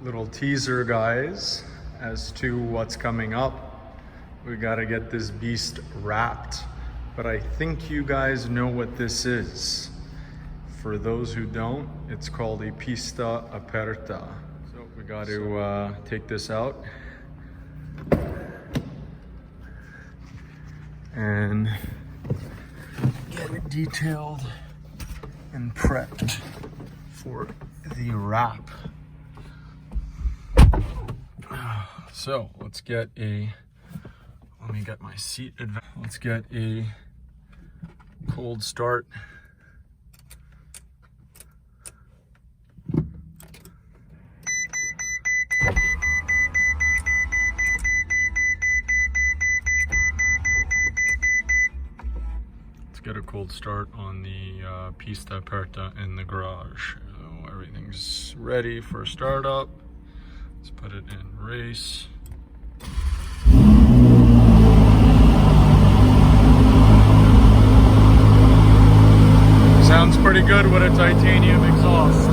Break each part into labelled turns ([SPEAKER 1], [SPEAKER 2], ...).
[SPEAKER 1] Little teaser, guys, as to what's coming up. We gotta get this beast wrapped, but I think you guys know what this is. For those who don't, it's called a Pista Aperta. So we got to take this out and get it detailed and prepped for the wrap. So let's get a, let me get my seat, let's get a cold start. Let's get a cold start on the Pista Aperta in the garage. So everything's ready for startup. Let's put it in race. Sounds pretty good with a titanium exhaust.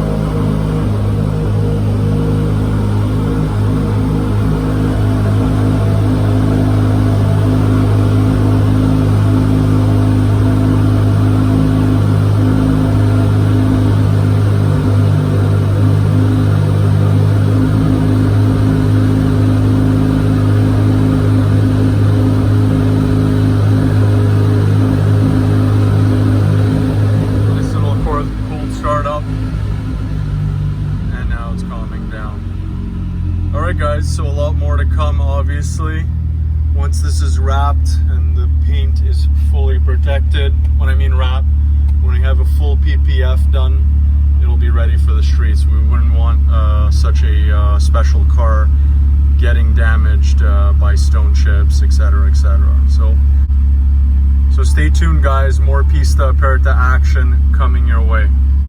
[SPEAKER 1] Alright guys, so a lot more to come obviously once this is wrapped and the paint is fully protected. When I mean wrap, when we have a full PPF done, it'll be ready for the streets. We wouldn't want such a special car getting damaged by stone chips, etc, etc. So stay tuned guys, more Pista Aperta action coming your way.